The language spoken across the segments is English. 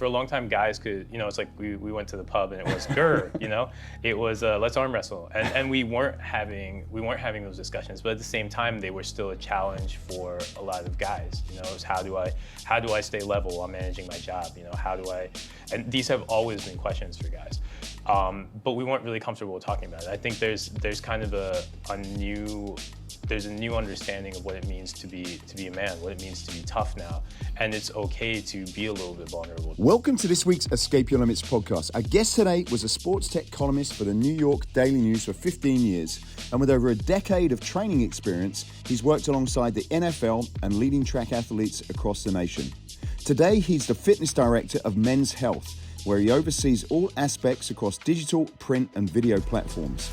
for a long time, guys could, it's like we went to the pub and it was grr, it was let's arm wrestle, and we weren't having those discussions, but at the same time, they were still a challenge for a lot of guys. It was how do I stay level while managing my job? And these have always been questions for guys. But we weren't really comfortable talking about it. I think there's kind of a new understanding of what it means to be a man, what it means to be tough now, and it's okay to be a little bit vulnerable. Welcome to this week's Escape Your Limits podcast. Our guest today was a sports tech columnist for the New York Daily News for 15 years, and with over a decade of training experience, he's worked alongside the NFL and leading track athletes across the nation. Today, he's the fitness director of Men's Health, where he oversees all aspects across digital, print, and video platforms.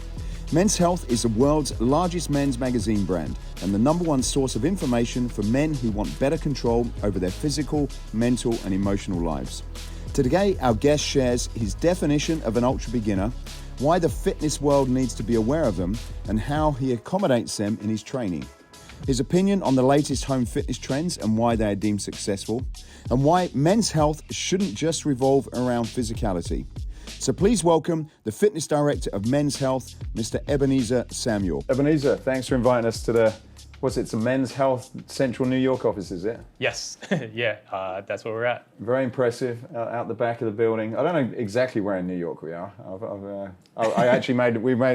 Men's Health is the world's largest men's magazine brand and the number one source of information for men who want better control over their physical, mental, and emotional lives. Today, our guest shares his definition of an ultra-beginner, why the fitness world needs to be aware of them, and how he accommodates them in his training. His opinion on the latest home fitness trends and why they are deemed successful, and why men's health shouldn't just revolve around physicality. So please welcome the fitness director of Men's Health, Mr. Ebenezer Samuel. Ebenezer, thanks for inviting us to the Men's Health Central New York office, is it? Yes, yeah, that's where we're at. Very impressive, out the back of the building. I don't know exactly where in New York we are. I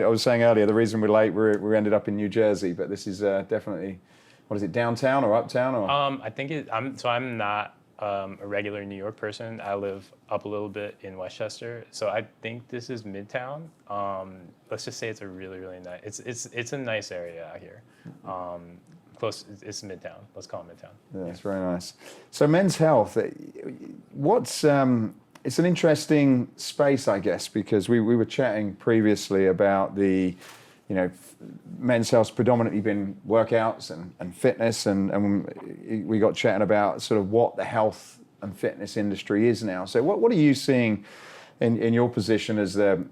was saying earlier, the reason we're late, we ended up in New Jersey, but this is definitely, what is it, downtown or uptown? Or? I think I'm not a regular New York person. I live up a little bit in Westchester, so I think this is Midtown. Let's just say it's a really, really nice. It's a nice area out here. Close. It's Midtown. Let's call it Midtown. Yeah, it's very nice. So Men's Health, it's an interesting space, I guess, because we were chatting previously about the, Men's Health's predominantly been workouts and fitness, and we got chatting about sort of what the health and fitness industry is now. So what are you seeing in your position as the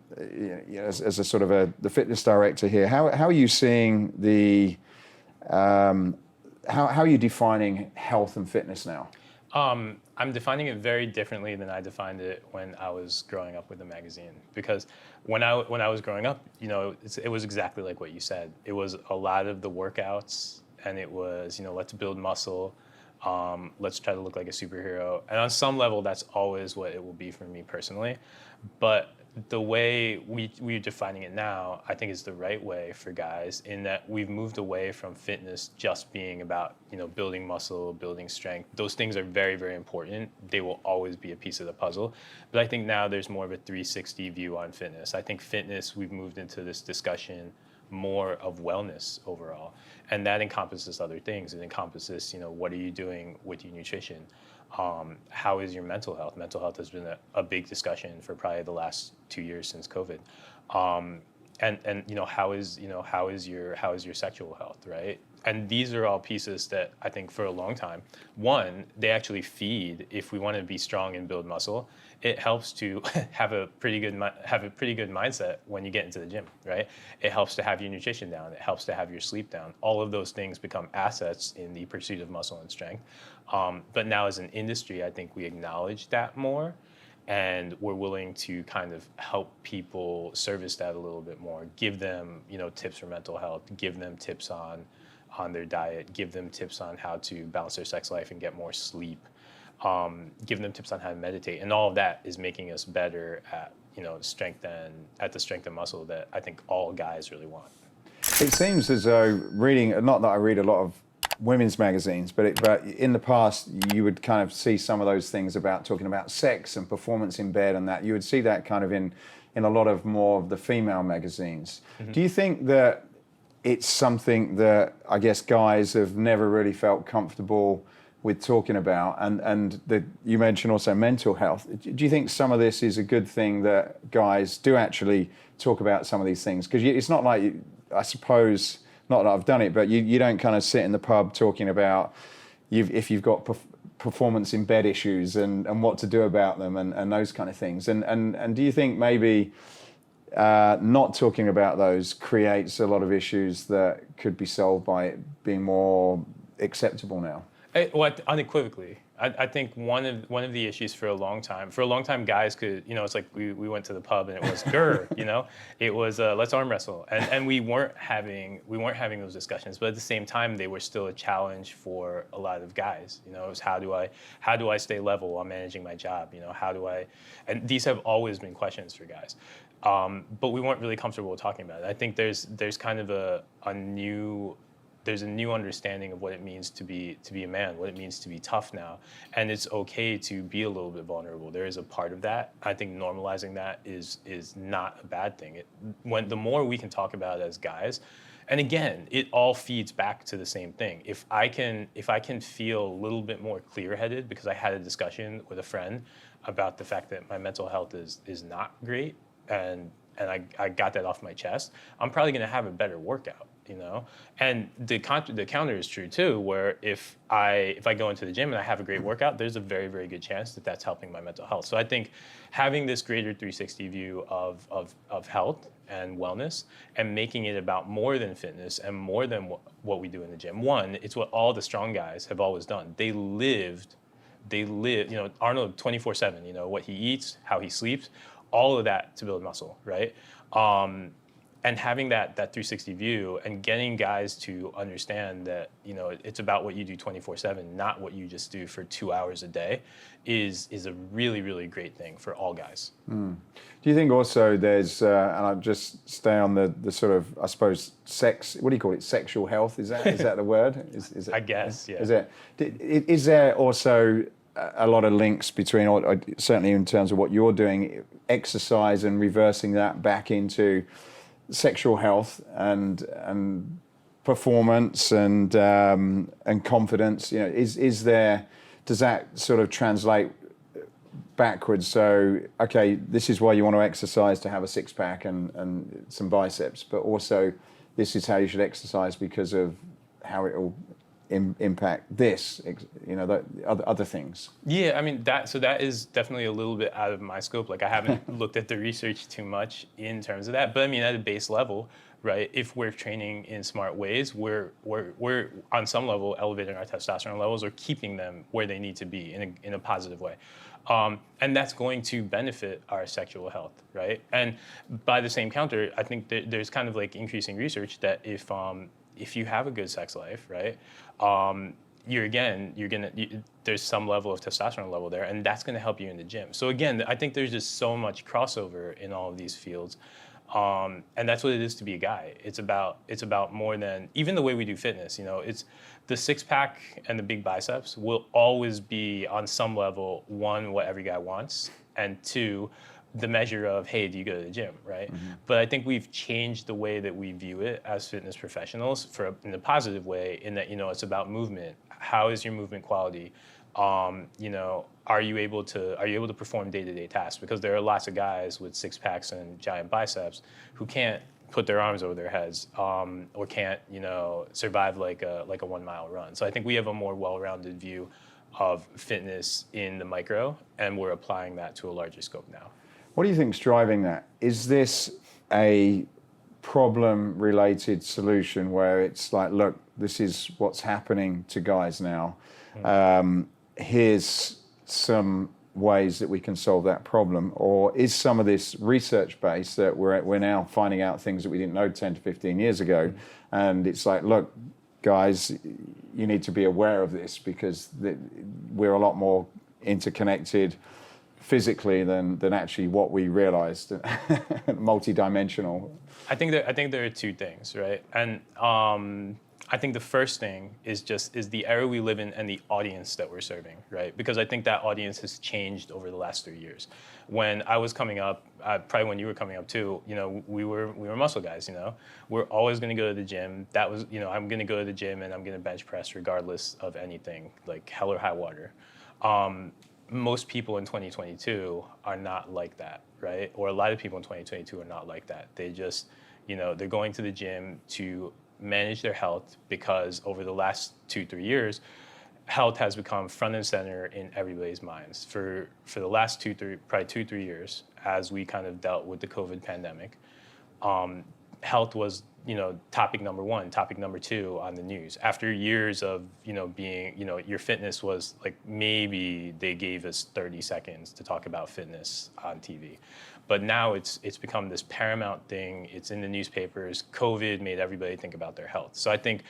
fitness director here? How are you seeing how are you defining health and fitness now? I'm defining it very differently than I defined it when I was growing up with the magazine. Because when I was growing up, it was exactly like what you said. It was a lot of the workouts, and it was, let's build muscle, let's try to look like a superhero. And on some level, that's always what it will be for me personally. But the way we're defining it now, I think is the right way for guys, in that we've moved away from fitness just being about, building muscle, building strength. Those things are very, very important. They will always be a piece of the puzzle. But I think now there's more of a 360 view on fitness. I think fitness, we've moved into this discussion more of wellness overall. And that encompasses other things. It encompasses, what are you doing with your nutrition? How is your mental health? Mental health has been a big discussion for probably the last 2 years since COVID. And how is your sexual health, right? And these are all pieces that I think for a long time, one, they actually feed. If we want to be strong and build muscle, it helps to have a pretty good mindset when you get into the gym, right? It helps to have your nutrition down. It helps to have your sleep down. All of those things become assets in the pursuit of muscle and strength. But now as an industry, I think we acknowledge that more, and we're willing to kind of help people service that a little bit more, give them, tips for mental health, give them tips on their diet, give them tips on how to balance their sex life and get more sleep, give them tips on how to meditate. And all of that is making us better at, strength and muscle that I think all guys really want. It seems as though not that I read a lot of women's magazines, but in the past you would kind of see some of those things about talking about sex and performance in bed, and that you would see that kind of in a lot of more of the female magazines. Mm-hmm. Do you think that it's something that I guess guys have never really felt comfortable with talking about, and you mentioned also mental health? Do you think some of this is a good thing that guys do actually talk about some of these things? Because it's not like, I suppose, not that I've done it, but you don't kind of sit in the pub talking about if you've got performance in bed issues and what to do about them and those kind of things. And do you think maybe not talking about those creates a lot of issues that could be solved by it being more acceptable now? Well, unequivocally, I think one of the issues for a long time, guys could, it's like we went to the pub and it was grr, it was let's arm wrestle, and we weren't having those discussions, but at the same time they were still a challenge for a lot of guys. It was how do I stay level while managing my job? And these have always been questions for guys. But we weren't really comfortable talking about it. I think there's kind of a new understanding of what it means to be a man, what it means to be tough now, and it's okay to be a little bit vulnerable. There is a part of that. I think normalizing that is not a bad thing. When the more we can talk about it as guys, and again, it all feeds back to the same thing. If I can feel a little bit more clear-headed because I had a discussion with a friend about the fact that my mental health is not great, and I got that off my chest, I'm probably going to have a better workout. And the counter is true too, where if I go into the gym and I have a great workout, there's a very, very good chance that that's helping my mental health. So I think having this greater 360 view of health and wellness, and making it about more than fitness and more than what we do in the gym. One, it's what all the strong guys have always done. They live, Arnold 24/7, what he eats, how he sleeps, all of that to build muscle, right? And having that 360 view and getting guys to understand that, it's about what you do 24/7, not what you just do for 2 hours a day, is a really, really great thing for all guys. Do you think also there's, and I'll just stay on the sort of, I suppose, what do you call it, sexual health? Is that the word? Is it, I guess, yeah. Is there also a lot of links between, or certainly in terms of what you're doing, exercise and reversing that back into sexual health and performance and confidence? Does that sort of translate backwards? So, okay, this is why you want to exercise, to have a six-pack and some biceps, but also this is how you should exercise because of how it will impact this, the other things. Yeah, I mean, that is definitely a little bit out of my scope. Like, I haven't looked at the research too much in terms of that, but I mean, at a base level, right, if we're training in smart ways, we're on some level elevating our testosterone levels or keeping them where they need to be in a positive way. And that's going to benefit our sexual health, right? And by the same counter, I think there's kind of like increasing research that if you have a good sex life, right, there's some level of testosterone level there, and that's gonna help you in the gym. So again, I think there's just so much crossover in all of these fields, and that's what it is to be a guy. It's about more than even the way we do fitness. It's the six-pack and the big biceps will always be on some level, one, what every guy wants, and two, the measure of, hey, do you go to the gym, right? Mm-hmm. But I think we've changed the way that we view it as fitness professionals in a positive way, in that, it's about movement. How is your movement quality? Are you able to perform day-to-day tasks? Because there are lots of guys with six packs and giant biceps who can't put their arms over their heads, or can't, survive like a 1 mile run. So I think we have a more well-rounded view of fitness in the micro, and we're applying that to a larger scope now. What do you think is driving that? Is this a problem-related solution where it's like, look, this is what's happening to guys now. Here's some ways that we can solve that problem. Or is some of this research-based that we're now finding out things that we didn't know 10 to 15 years ago, and it's like, look, guys, you need to be aware of this because we're a lot more interconnected physically than actually what we realized, multidimensional. I think there are two things, right? And I think the first thing is the era we live in and the audience that we're serving, right? Because I think that audience has changed over the last 3 years. When I was coming up, probably when you were coming up too, we were muscle guys, We're always going to go to the gym. That was, I'm going to go to the gym and I'm going to bench press regardless of anything, like hell or high water. Most people in 2022 are not like that, right? Or a lot of people in 2022 are not like that. They just, they're going to the gym to manage their health because over the last 2-3 years, health has become front and center in everybody's minds. For the last 2-3 years, as we kind of dealt with the COVID pandemic, health was topic number one, topic number two on the news. After years of, being, your fitness was like, maybe they gave us 30 seconds to talk about fitness on TV. But now it's become this paramount thing. It's in the newspapers. COVID made everybody think about their health. So I think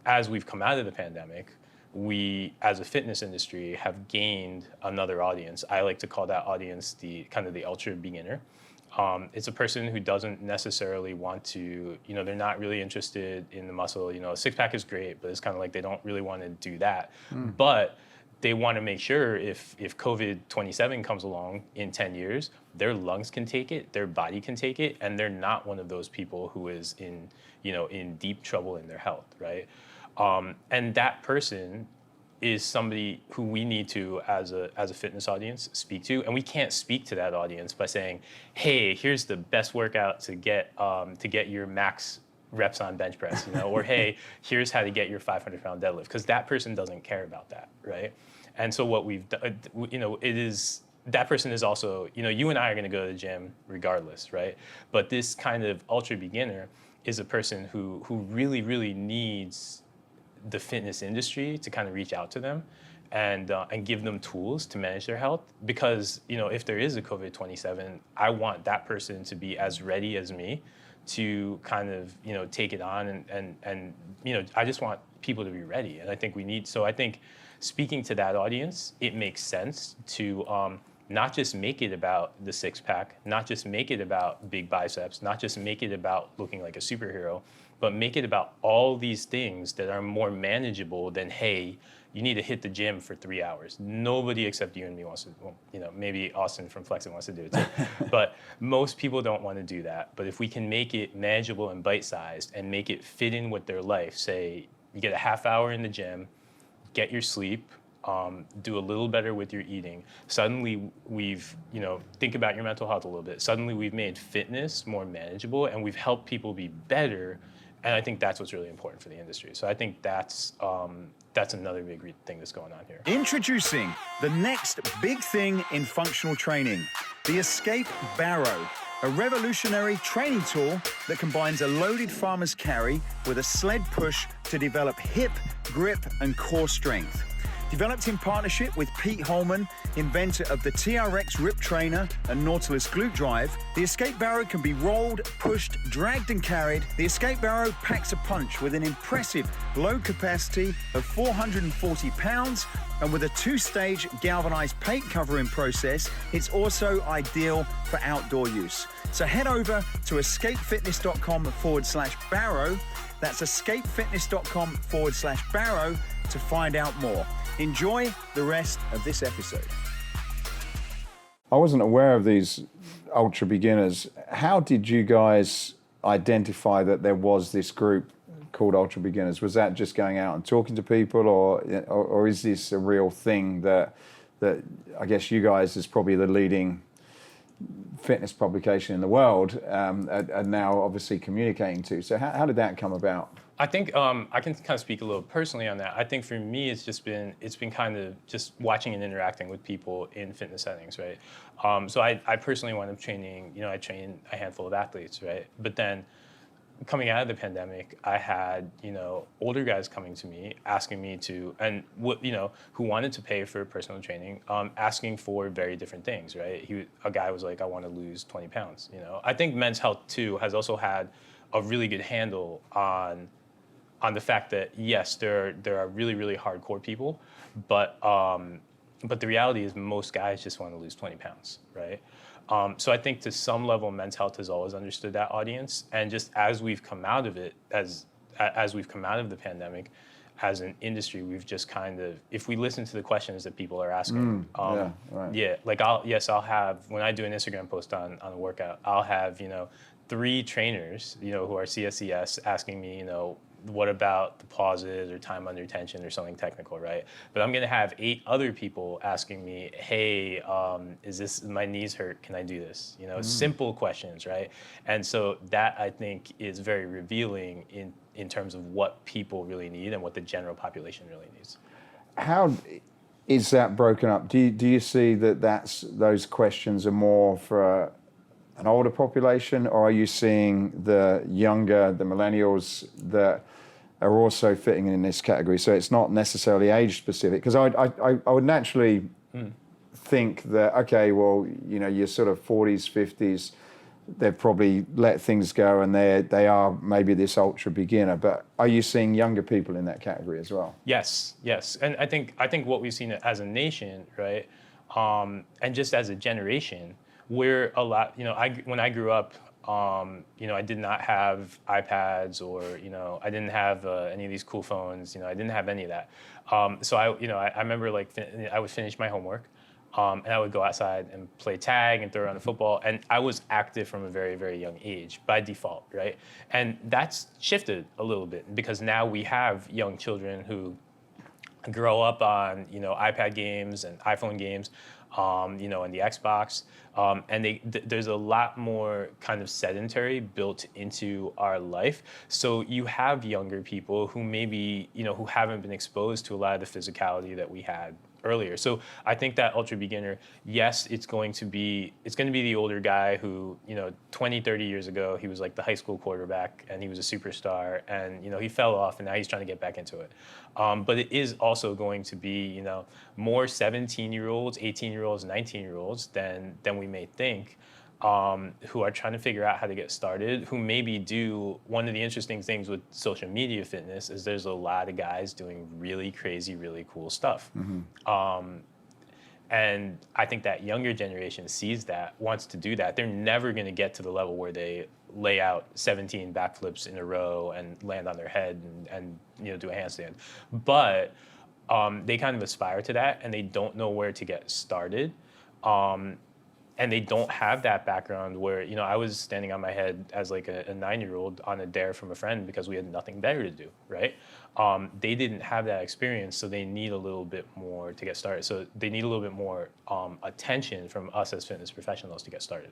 as we've come out of the pandemic, we, as a fitness industry, have gained another audience. I like to call that audience the ultra-beginner. It's a person who doesn't necessarily want to, they're not really interested in the muscle. A six-pack is great, but it's kind of like they don't really want to do that. But they want to make sure if COVID-27 comes along in 10 years, their lungs can take it, their body can take it, and they're not one of those people who is in deep trouble in their health, right? And that person is somebody who we need to, as a fitness audience, speak to. And we can't speak to that audience by saying, hey, here's the best workout to get your max reps on bench press, or hey, here's how to get your 500-pound deadlift, because that person doesn't care about that, right? And so what we've done, it is, that person is also, you and I are going to go to the gym regardless, right? But this kind of ultra beginner is a person who really, really needs the fitness industry to kind of reach out to them and give them tools to manage their health. Because, if there is a COVID-27, I want that person to be as ready as me to kind of, take it on. And I just want people to be ready. And I think I think speaking to that audience, it makes sense to not just make it about the six pack, not just make it about big biceps, not just make it about looking like a superhero, but make it about all these things that are more manageable than, hey, you need to hit the gym for 3 hours. Nobody except you and me wants to, maybe Austin from Flexit wants to do it too. But most people don't want to do that. But if we can make it manageable and bite-sized and make it fit in with their life, say you get a half hour in the gym, get your sleep, do a little better with your eating. Suddenly we've, think about your mental health a little bit. Suddenly we've made fitness more manageable and we've helped people be better. And I think that's what's really important for the industry. So I think that's another big thing that's going on here. Introducing the next big thing in functional training, the Escape Barrow, a revolutionary training tool that combines a loaded farmer's carry with a sled push to develop hip, grip, and core strength. Developed in partnership with Pete Holman, inventor of the TRX Rip Trainer and Nautilus Glute Drive, the Escape Barrow can be rolled, pushed, dragged and carried. The Escape Barrow packs a punch with an impressive load capacity of 440 pounds, and with a two-stage galvanized paint covering process, it's also ideal for outdoor use. So head over to escapefitness.com/barrow. That's escapefitness.com/barrow to find out more. Enjoy the rest of this episode. I wasn't aware of these ultra beginners. How did you guys identify that there was this group called ultra beginners? Was that just going out and talking to people, or is this a real thing that I guess you guys, as probably the leading fitness publication in the world, are now obviously communicating to? So how did that come about? I think I can kind of speak a little personally on that. I think for me, it's been kind of just watching and interacting with people in fitness settings, right? So I personally wound up training, I train a handful of athletes, right? But then coming out of the pandemic, I had, older guys coming to me, asking me to, and who wanted to pay for personal training, asking for very different things, right? A guy was like, I want to lose 20 pounds, I think Men's Health too has also had a really good handle on the fact that, yes, there are really, really hardcore people, but the reality is most guys just want to lose 20 pounds, right? So I think to some level, Men's Health has always understood that audience, and just as we've come out of it, as we've come out of the pandemic, as an industry, we've just kind of, if we listen to the questions that people are asking, like I'll have, when I do an Instagram post on a workout, I'll have 3 trainers, who are CSCS asking me, what about the pauses or time under tension or something technical, right? But I'm gonna have 8 other people asking me, hey, my knees hurt, can I do this? Simple questions, right? And so that, I think, is very revealing in terms of what people really need and what the general population really needs. How is that broken up? Do you see that those questions are more for an older population, or are you seeing the younger, the millennials that are also fitting in this category? So it's not necessarily age specific, because I would naturally think that, okay, well, you know, you're sort of 40s, 50s, they've probably let things go and they are maybe this ultra beginner, but are you seeing younger people in that category as well? Yes, and I think what we've seen as a nation, right, and just as a generation, we're a lot. You know, when I grew up, you know, I did not have iPads, or you know, I didn't have any of these cool phones. You know, I didn't have any of that. So I remember like I would finish my homework. And I would go outside and play tag and throw around the football. And I was active from a very, very young age by default, right? And that's shifted a little bit, because now we have young children who grow up on, you know, iPad games and iPhone games, you know, and the Xbox. And there's a lot more kind of sedentary built into our life. So you have younger people who maybe, you know, who haven't been exposed to a lot of the physicality that we had earlier. So I think that ultra beginner, yes, it's going to be the older guy who, you know, 20, 30 years ago, he was like the high school quarterback and he was a superstar, and, you know, he fell off and now he's trying to get back into it. But it is also going to be, you know, more 17-year-olds, 18-year-olds, 19-year-olds than we may think, who are trying to figure out how to get started, who maybe do. One of the interesting things with social media fitness is there's a lot of guys doing really crazy, really cool stuff. And I think that younger generation sees that, wants to do that. They're never going to get to the level where they lay out 17 backflips in a row and land on their head and you know, do a handstand. But they kind of aspire to that, and they don't know where to get started. And they don't have that background where, you know, I was standing on my head as like a 9-year-old on a dare from a friend because we had nothing better to do, right? They didn't have that experience, so they need a little bit more to get started. So they need a little bit more attention from us as fitness professionals to get started.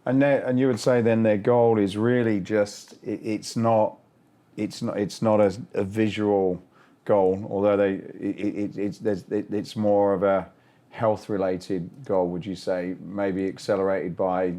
And you would say then their goal is really just, it's not a visual goal, although it's more of a health-related goal, would you say, maybe accelerated by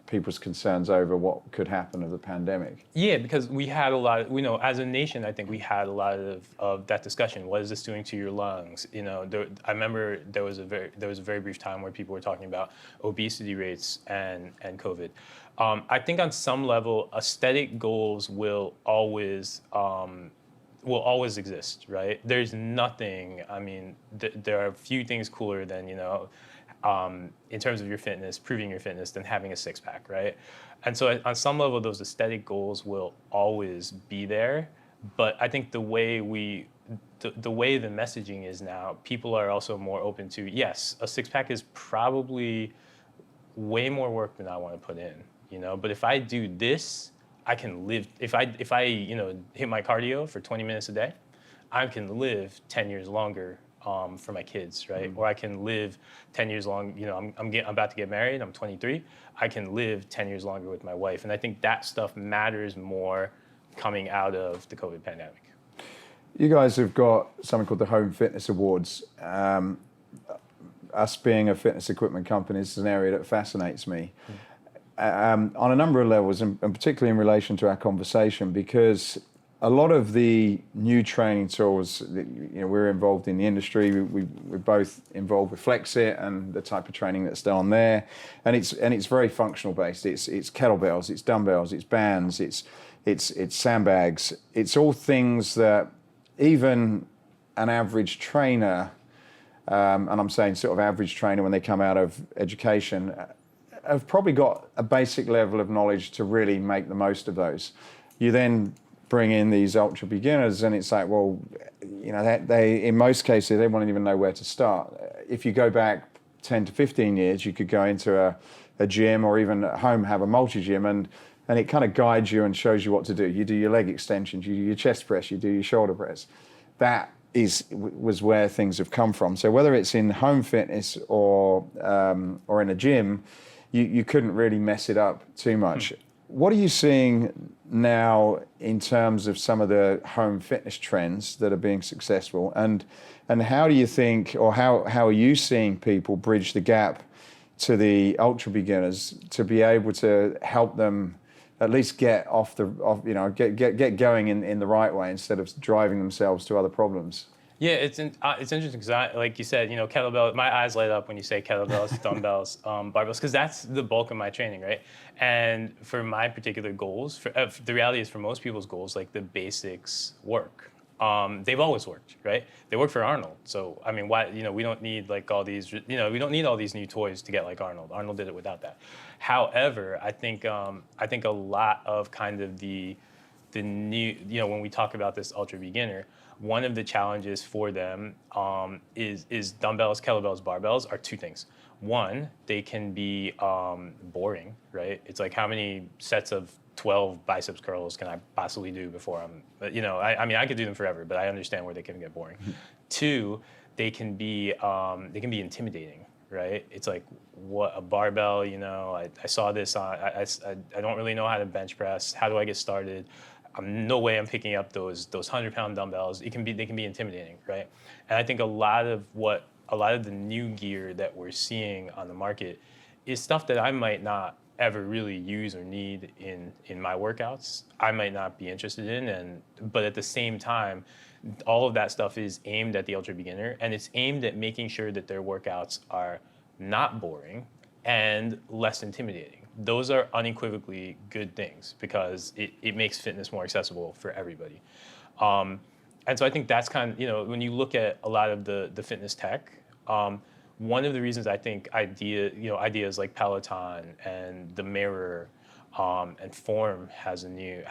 people's concerns over what could happen of the pandemic? Yeah, because we had a lot of, you know, as a nation, I think we had a lot of that discussion. What is this doing to your lungs? You know, I remember there was a very brief time where people were talking about obesity rates and COVID. I think on some level, aesthetic goals will always exist, right? There's nothing, I mean, there are a few things cooler than, you know, in terms of your fitness, proving your fitness, than having a six-pack, right? And so on some level, those aesthetic goals will always be there. But I think the way the messaging is now, people are also more open to, yes, a six-pack is probably way more work than I want to put in, you know? But if I do this, I can live, if I you know, hit my cardio for 20 minutes a day, I can live 10 years longer for my kids, right? Or I can live 10 years long, you know, I'm about to get married, I'm 23, I can live 10 years longer with my wife. And I think that stuff matters more coming out of the COVID pandemic. You guys have got something called the Home Fitness Awards. Us being a fitness equipment company, this is an area that fascinates me. On a number of levels, and particularly in relation to our conversation, because a lot of the new training tools, you know, we're involved in the industry. We're both involved with Flexit and the type of training that's done there, and it's very functional based. It's kettlebells, it's dumbbells, it's bands, it's sandbags. It's all things that even an average trainer, and I'm saying sort of average trainer when they come out of education, have probably got a basic level of knowledge to really make the most of those. You then bring in these ultra beginners, and it's like, well, you know, they in most cases they won't even know where to start. If you go back 10 to 15 years, you could go into a gym, or even at home have a multi-gym, and it kind of guides you and shows you what to do. You do your leg extensions, you do your chest press, you do your shoulder press. That was where things have come from. So whether it's in home fitness or in a gym, you couldn't really mess it up too much. What are you seeing now in terms of some of the home fitness trends that are being successful, and how do you think, or how are you seeing people bridge the gap to the ultra beginners to be able to help them at least get get going in the right way instead of driving themselves to other problems? Yeah, it's interesting because, like you said, kettlebell. My eyes light up when you say kettlebells, dumbbells, barbells, because that's the bulk of my training, right? And for my particular goals, the reality is for most people's goals, like the basics work. They've always worked, right? They work for Arnold. So I mean, why? We don't need like all these. We don't need all these new toys to get like Arnold. Arnold did it without that. However, I think a lot of kind of the new, when we talk about this ultra beginner, one of the challenges for them is dumbbells, kettlebells, barbells are two things. One, they can be boring, right? It's like how many sets of 12 biceps curls can I possibly do before I mean, I could do them forever, but I understand where they can get boring. Two, they can be intimidating, right? It's like, what, a barbell, I saw this on, I don't really know how to bench press. How do I get started? No way I'm picking up those 100-pound dumbbells. They can be intimidating, right? And I think a lot of the new gear that we're seeing on the market is stuff that I might not ever really use or need in my workouts. I might not be interested in, but at the same time, all of that stuff is aimed at the ultra beginner, and it's aimed at making sure that their workouts are not boring and less intimidating. Those are unequivocally good things because it makes fitness more accessible for everybody. And so I think that's kind of, when you look at a lot of the fitness tech, one of the reasons I think ideas like Peloton and the Mirror and Form has a new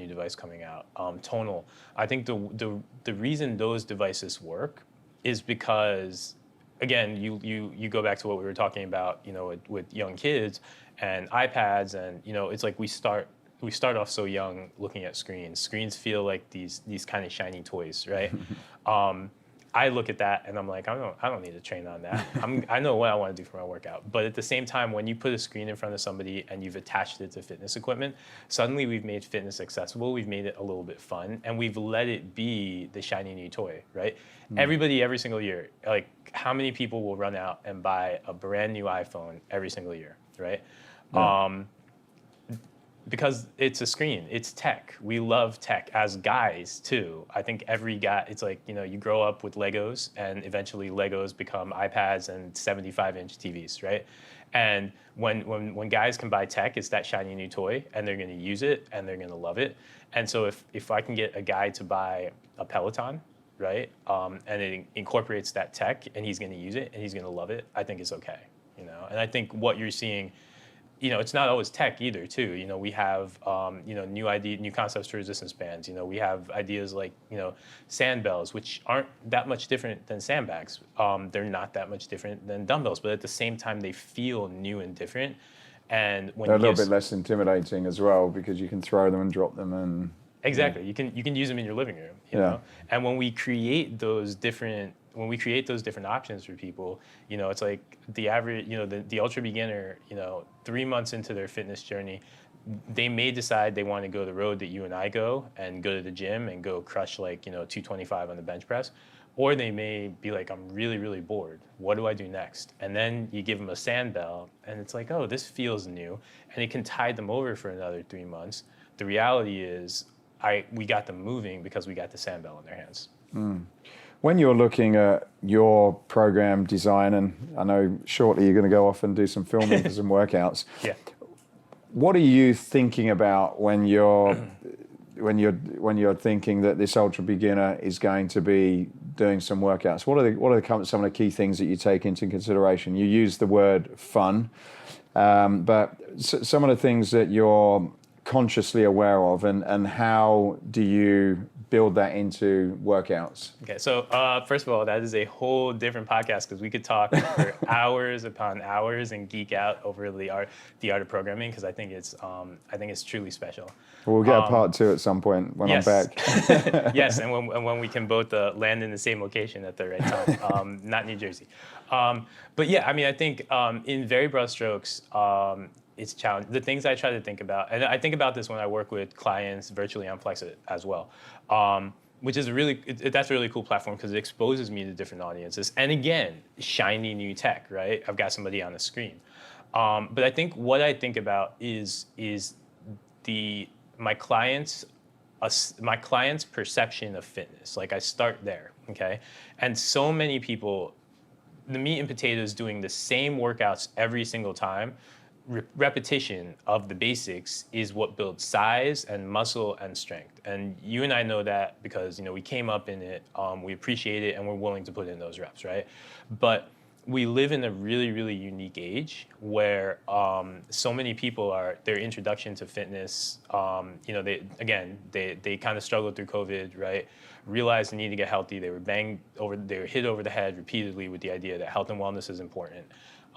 device coming out, Tonal. I think the reason those devices work is because, again, you go back to what we were talking about, with young kids and iPads, and it's like we start off so young looking at screens. Screens feel like these kind of shiny toys, right? I look at that and I'm like, I don't need to train on that. I know what I want to do for my workout. But at the same time, when you put a screen in front of somebody and you've attached it to fitness equipment, suddenly we've made fitness accessible. We've made it a little bit fun, and we've let it be the shiny new toy, right? Everybody, every single year, like, how many people will run out and buy a brand new iPhone every single year, right? Yeah. Because it's a screen, it's tech. We love tech as guys too. I think every guy, it's like, you grow up with Legos, and eventually Legos become iPads and 75-inch TVs, right? And when guys can buy tech, it's that shiny new toy, and they're gonna use it and they're gonna love it. And so if I can get a guy to buy a Peloton, right, and it incorporates that tech, and he's gonna use it and he's gonna love it, I think it's okay, And I think what you're seeing, it's not always tech either, too. We have, new concepts for resistance bands. We have ideas like, sandbells, which aren't that much different than sandbags. They're not that much different than dumbbells, but at the same time, they feel new and different. And when they're a little bit less intimidating as well, because you can throw them and drop them and. Exactly. You can use them in your living room, you know? And when we create those different options for people, it's like the average, the ultra beginner, 3 months into their fitness journey, they may decide they want to go the road that you and I go and go to the gym and go crush 225 on the bench press. Or they may be like, I'm really, really bored. What do I do next? And then you give them a sandbell, and it's like, oh, this feels new. And it can tide them over for another 3 months. The reality is, we got them moving because we got the sandbell in their hands. When you're looking at your program design, and I know shortly you're going to go off and do some filming for some workouts. Yeah. What are you thinking about when you're thinking that this ultra beginner is going to be doing some workouts? What are some of the key things that you take into consideration? You use the word fun, but some of the things that you're consciously aware of, and how do you build that into workouts? Okay, so first of all, that is a whole different podcast, because we could talk for hours upon hours and geek out over the art of programming, because I think it's truly special. Well, we'll get a part 2 at some point when yes. I'm back. Yes, and when we can both land in the same location at the right time, not New Jersey. But yeah, I mean, I think in very broad strokes, it's challenging. The things I try to think about, and I think about this when I work with clients virtually on Flexit as well. which is that's a really cool platform because it exposes me to different audiences. And again, shiny new tech, right? I've got somebody on the screen. But I think what I think about is my clients' perception of fitness. Like I start there, okay? And so many people, the meat and potatoes doing the same workouts every single time, repetition of the basics is what builds size and muscle and strength. And you and I know that because we came up in it, we appreciate it, and we're willing to put in those reps, right? But we live in a really, really unique age where so many people their introduction to fitness, they kind of struggled through COVID, right? Realized the need to get healthy. They were hit over the head repeatedly with the idea that health and wellness is important.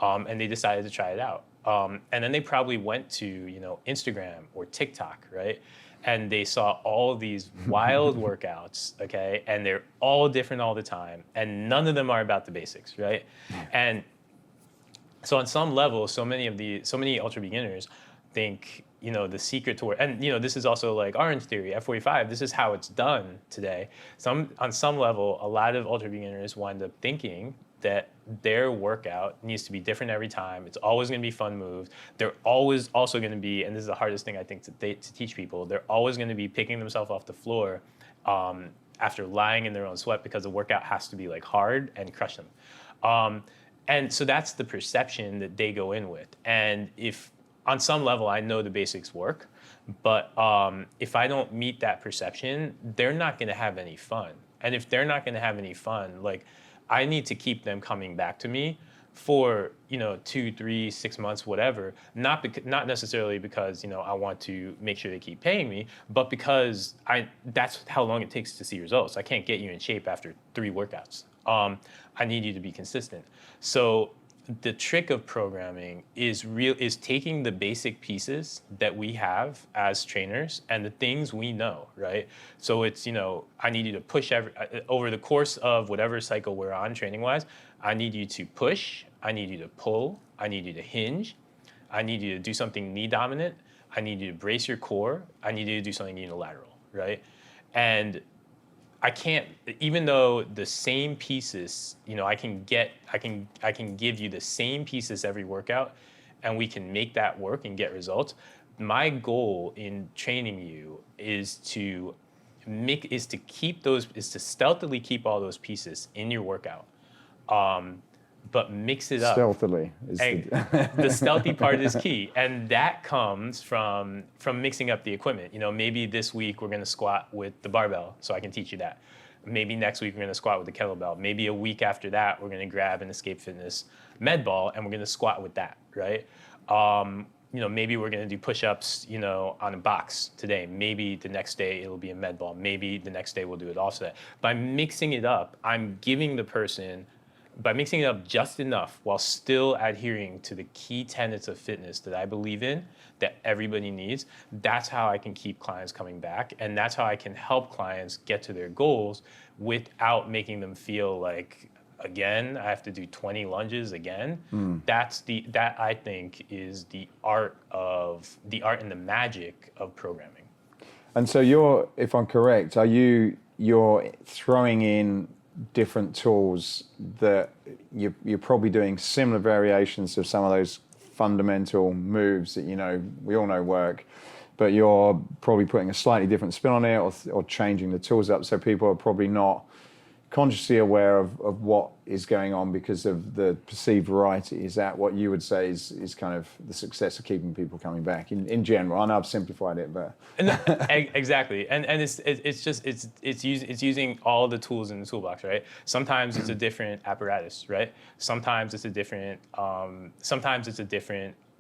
And they decided to try it out. And then they probably went to, Instagram or TikTok, right? And they saw all of these wild workouts, okay? And they're all different all the time. And none of them are about the basics, right? And so on some level, so many ultra beginners think, the secret to work, and this is also like Orange Theory, F45, this is how it's done today. On some level, a lot of ultra beginners wind up thinking that their workout needs to be different every time. It's always going to be fun moves. They're always also going to be, and this is the hardest thing I think to teach people, they're always going to be picking themselves off the floor after lying in their own sweat because the workout has to be like hard and crush them. And so that's the perception that they go in with. And if on some level I know the basics work, but if I don't meet that perception, they're not going to have any fun. And if they're not going to have any fun, like I need to keep them coming back to me for 2, 3, 6 months, whatever. Not necessarily because I want to make sure they keep paying me, but because that's how long it takes to see results. I can't get you in shape after 3 workouts. I need you to be consistent. So the trick of programming is taking the basic pieces that we have as trainers and the things we know, right? So it's, I need you to push over the course of whatever cycle we're on training-wise, I need you to push, I need you to pull, I need you to hinge, I need you to do something knee dominant, I need you to brace your core, I need you to do something unilateral, right? And I can't, even though the same pieces, I can give you the same pieces every workout, and we can make that work and get results. My goal in training you is to stealthily keep all those pieces in your workout, but mix it up. Stealthily is the stealthy part is key, and that comes from mixing up the equipment. Maybe this week we're going to squat with the barbell, so I can teach you that. Maybe next week we're going to squat with the kettlebell. Maybe a week after that we're going to grab an Escape Fitness med ball and we're going to squat with that, right? Maybe we're going to do push-ups, on a box today. Maybe the next day it'll be a med ball. Maybe the next day we'll do it offset. By mixing it up, I'm giving the person. By mixing it up just enough while still adhering to the key tenets of fitness that I believe in, that everybody needs, that's how I can keep clients coming back. And that's how I can help clients get to their goals without making them feel like, again, I have to do 20 lunges again. That I think is the art and the magic of programming. And so if I'm correct, you're throwing in different tools that you're probably doing similar variations of some of those fundamental moves that we all know work, but you're probably putting a slightly different spin on it or changing the tools up so people are probably not consciously aware of what is going on because of the perceived variety. Is that what you would say is kind of the success of keeping people coming back in general? I know I've simplified it, but exactly. And it's using all the tools in the toolbox, right? Sometimes it's a different apparatus, right? Sometimes it's a different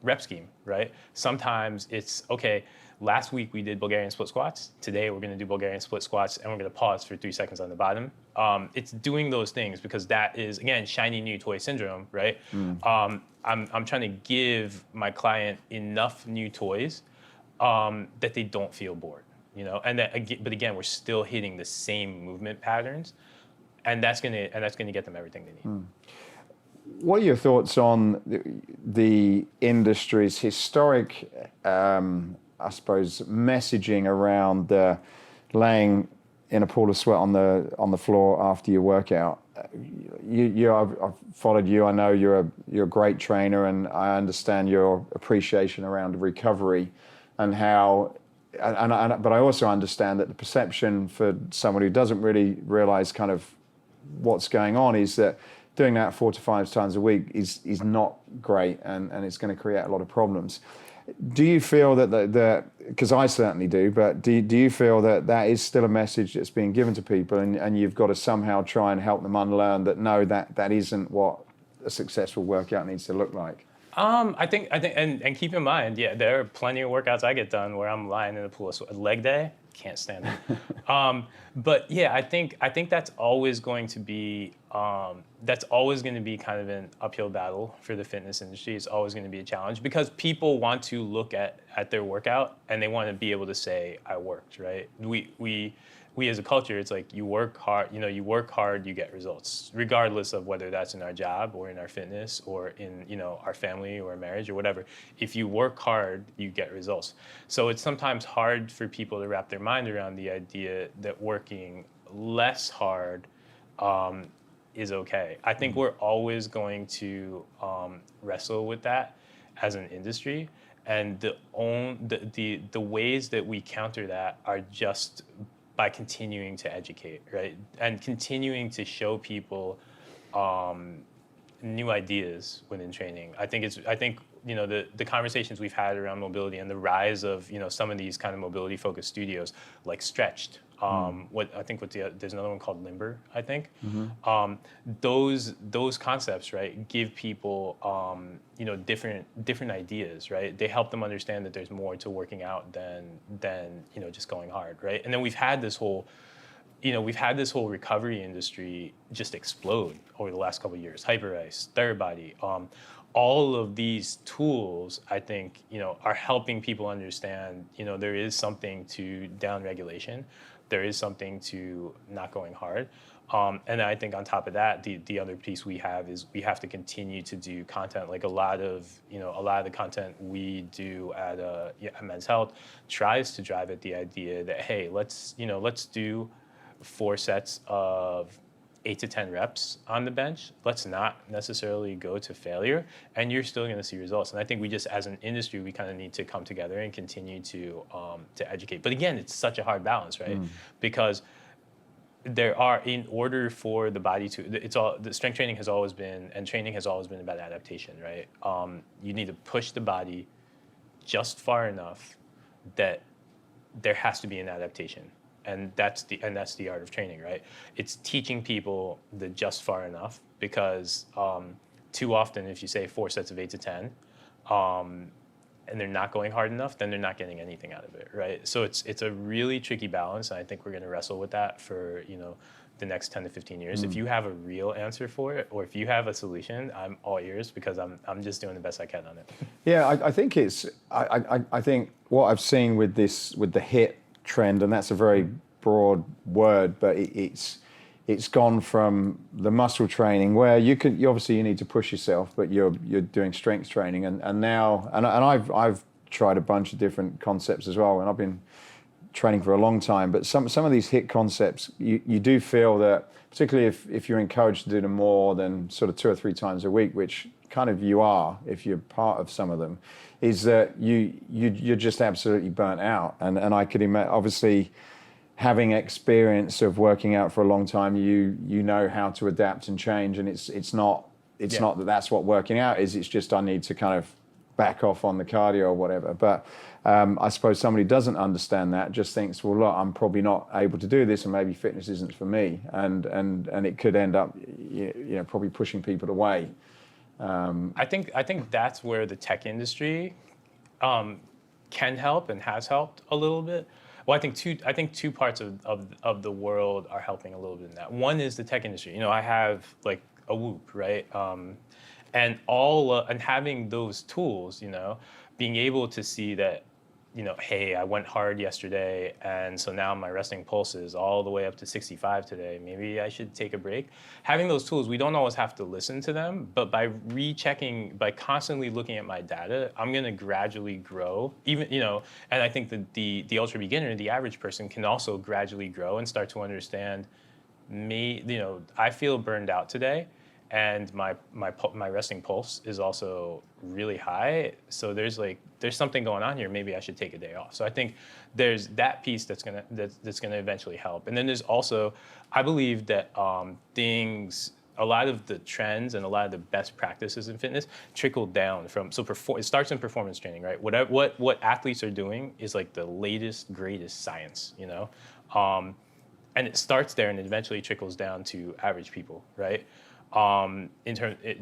rep scheme, right? Sometimes it's okay. Last week we did Bulgarian split squats. Today we're going to do Bulgarian split squats, and we're going to pause for 3 seconds on the bottom. It's doing those things because that is, again, shiny new toy syndrome, right? I'm trying to give my client enough new toys that they don't feel bored, but again, we're still hitting the same movement patterns, and that's going to get them everything they need. What are your thoughts on the industry's historic, I suppose, messaging around laying in a pool of sweat on the floor after your workout. I've followed you. I know you're a great trainer, and I understand your appreciation around recovery and how. But I also understand that the perception for someone who doesn't really realize kind of what's going on is that doing that 4 to 5 times a week is not great, and it's going to create a lot of problems. Do you feel that because I certainly do, but do you feel that is still a message that's being given to people, and you've got to somehow try and help them unlearn that no, that isn't what a successful workout needs to look like? I think, and keep in mind, yeah, there are plenty of workouts I get done where I'm lying in a pool of sweat. Leg day, can't stand it. But yeah, I think that's always going to be kind of an uphill battle for the fitness industry. It's always going to be a challenge because people want to look at their workout and they want to be able to say, I worked, right? We as a culture, it's like you work hard, you get results, regardless of whether that's in our job or in our fitness or in, our family or marriage or whatever. If you work hard, you get results. So it's sometimes hard for people to wrap their mind around the idea that working less hard is okay. I think we're always going to wrestle with that as an industry. And the ways that we counter that are just by continuing to educate, right? And continuing to show people new ideas within training. I think the conversations we've had around mobility and the rise of some of these kind of mobility focused studios like Stretched. There's another one called Limber, I think. Mm-hmm. Those concepts, right, give people different ideas, right? They help them understand that there's more to working out than just going hard, right? And then we've had this whole recovery industry just explode over the last couple of years. Hyperice, Therabody, all of these tools, I think, are helping people understand, there is something to down regulation. There is something to not going hard. And I think on top of that, the other piece we have is we have to continue to do content. Like a lot of the content we do at Men's Health tries to drive at the idea that, hey, let's do 4 sets of 8 to 10 reps on the bench. Let's not necessarily go to failure, and you're still going to see results. And I think we just, as an industry, we kind of need to come together and continue to educate. But again, it's such a hard balance, right? Because in order for the body the strength training has always been, and training has always been about adaptation, right? You need to push the body just far enough that there has to be an adaptation. And that's the art of training, right? It's teaching people the just far enough, because too often if you say 4 sets of 8 to 10, and they're not going hard enough, then they're not getting anything out of it, right? So it's a really tricky balance, and I think we're going to wrestle with that for the next 10 to 15 years. If you have a real answer for it, or if you have a solution, I'm all ears, because I'm just doing the best I can on it. Yeah, I think I think what I've seen with the HIIT trend, and that's a very broad word, but it's gone from the muscle training where you obviously need to push yourself, but you're doing strength training, and now I've tried a bunch of different concepts as well, and I've been training for a long time, but some of these HIIT concepts, you do feel that, particularly if you're encouraged to do them more than sort of 2 or 3 times a week, which kind of you are if you're part of some of them, is that you're just absolutely burnt out. And I could imagine, obviously, having experience of working out for a long time, you know how to adapt and change, and it's not that that's what working out is. It's just I need to kind of back off on the cardio or whatever. But I suppose somebody who doesn't understand that just thinks, well, look, I'm probably not able to do this, and maybe fitness isn't for me, and it could end up probably pushing people away. I think that's where the tech industry can help and has helped a little bit. Well, I think two parts of the world are helping a little bit in that. One is the tech industry. I have like a Whoop, right? And having those tools, being able to see that, hey, I went hard yesterday, and so now my resting pulse is all the way up to 65 today. Maybe I should take a break. Having those tools, we don't always have to listen to them, but by rechecking, by constantly looking at my data, I'm going to gradually grow. Even, and I think that the ultra beginner, the average person, can also gradually grow and start to understand I feel burned out today, and my resting pulse is also really high. So there's something going on here. Maybe I should take a day off. So I think there's that piece that's gonna eventually help. And then there's also, I believe that a lot of the trends and a lot of the best practices in fitness trickle down from, it starts in performance training, right? What athletes are doing is like the latest, greatest science, and it starts there and it eventually trickles down to average people, right?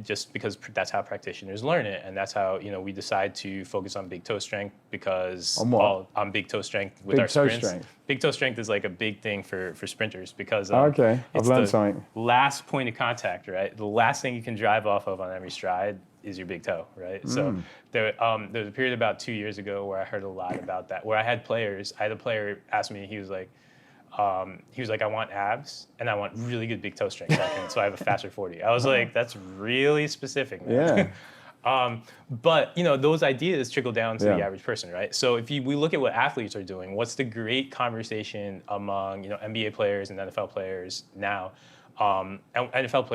Just because that's how practitioners learn it, and that's how we decide to focus on big toe strength because on big toe strength with our sprints. Big toe strength is like a big thing for sprinters because okay, I've learned something. Last point of contact, right? The last thing you can drive off of on every stride is your big toe, right? So there was a period about 2 years ago where I heard a lot about that. Where I had a player ask me, he was like, I want abs and I want really good big toe strength so I have a faster 40. I was like, that's really specific, man. Yeah. But those ideas trickle down to the average person, right? So we look at what athletes are doing, what's the great conversation among NBA players and NFL players now? And NFL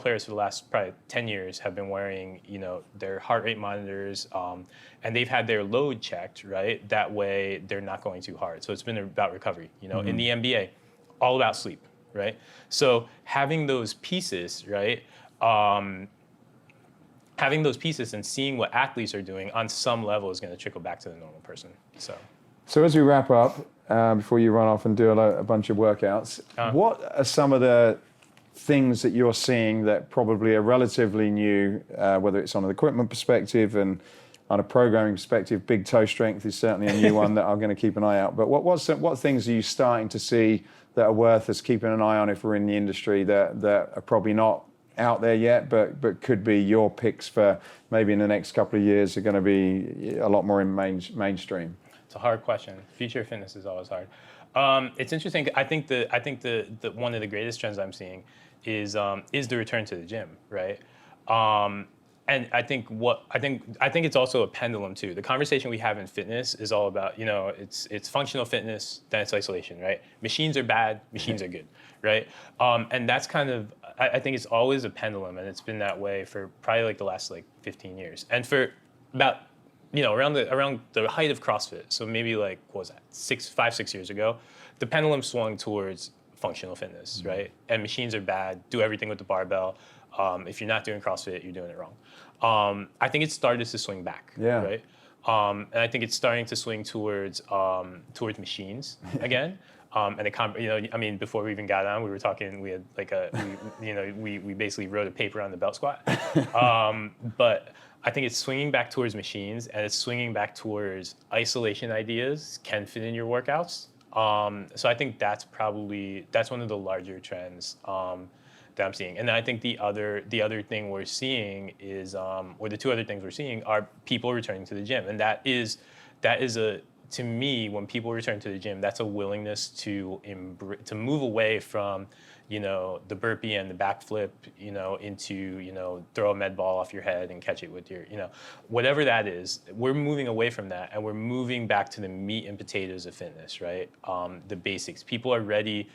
players for the last probably 10 years have been wearing their heart rate monitors, and they've had their load checked, right? That way they're not going too hard. So it's been about recovery. In the NBA, all about sleep, right? So having those pieces, right? Having those pieces and seeing what athletes are doing on some level is going to trickle back to the normal person. So as we wrap up, before you run off and do a bunch of workouts, what are some of the things that you're seeing that probably are relatively new, whether it's on an equipment perspective and on a programming perspective? Big toe strength is certainly a new one that I'm going to keep an eye out. But what things are you starting to see that are worth us keeping an eye on if we're in the industry that are probably not out there yet, but could be your picks for maybe in the next couple of years are going to be a lot more in mainstream? It's a hard question. Future of fitness is always hard. It's interesting. I think the one of the greatest trends I'm seeing is the return to the gym, right? And I think it's also a pendulum too. The conversation we have in fitness is all about it's functional fitness, then it's isolation, right? Machines are bad, machines are good, right? And that's kind of I think it's always a pendulum, and it's been that way for probably like the last 15 years, and for about around the height of CrossFit, so maybe what was that, 5-6 years ago, the pendulum swung towards functional fitness, right? And machines are bad, do everything with the barbell. If you're not doing CrossFit, you're doing it wrong. I think it started to swing back, right? And I think it's starting to swing towards machines again. And before we even got on, we were talking. We had we basically wrote a paper on the belt squat. But I think it's swinging back towards machines, and it's swinging back towards isolation ideas can fit in your workouts. So I think that's one of the larger trends that I'm seeing. And then I think the other thing we're seeing is, or the two other things we're seeing are people returning to the gym, and that is to me, when people return to the gym, that's a willingness to move away from the burpee and the backflip, into, throw a med ball off your head and catch it with your, whatever that is. We're moving away from that, and we're moving back to the meat and potatoes of fitness, right? The basics. People are ready.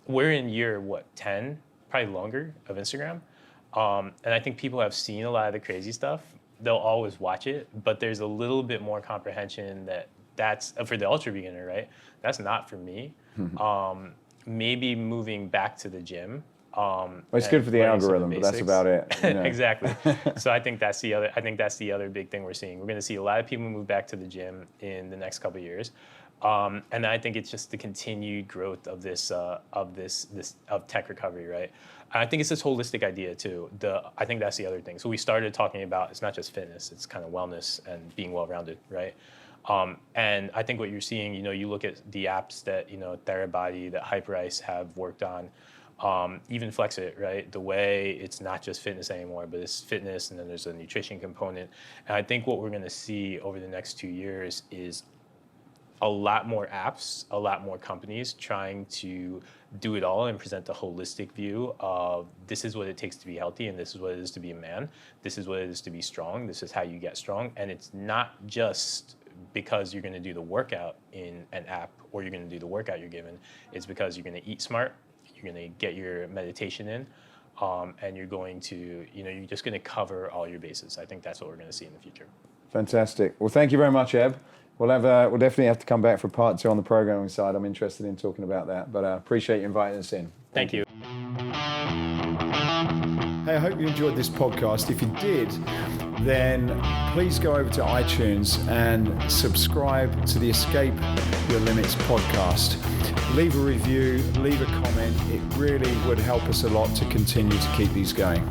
We're in year, 10, probably longer, of Instagram. And I think people have seen a lot of the crazy stuff. They'll always watch it, but there's a little bit more comprehension that's for the ultra beginner, right? That's not for me. Maybe moving back to the gym. Well, it's good for the algorithm, but that's about it. Exactly. So I think that's the other big thing we're seeing. We're going to see a lot of people move back to the gym in the next couple of years. And I think it's just the continued growth of this tech recovery, right? I think it's this holistic idea too. I think that's the other thing. So we started talking about it's not just fitness; it's kind of wellness and being well-rounded, right? And I think what you're seeing, you look at the apps that Therabody, that Hyperice have worked on, even Flex It, right? The way it's not just fitness anymore, but it's fitness, and then there's a nutrition component. And I think what we're going to see over the next 2 years is a lot more apps, a lot more companies trying to do it all and present a holistic view of this is what it takes to be healthy and this is what it is to be a man. This is what it is to be strong. This is how you get strong. And it's not just because you're going to do the workout in an app or you're going to do the workout you're given. It's because you're going to eat smart. You're going to get your meditation in. And you're going to, you're just going to cover all your bases. I think that's what we're going to see in the future. Fantastic. Well, thank you very much, Eb. We'll definitely have to come back for part 2 on the programming side. I'm interested in talking about that, but I appreciate you inviting us in. Thank you. Hey, I hope you enjoyed this podcast. If you did, then please go over to iTunes and subscribe to the Escape Your Limits podcast. Leave a review, leave a comment. It really would help us a lot to continue to keep these going.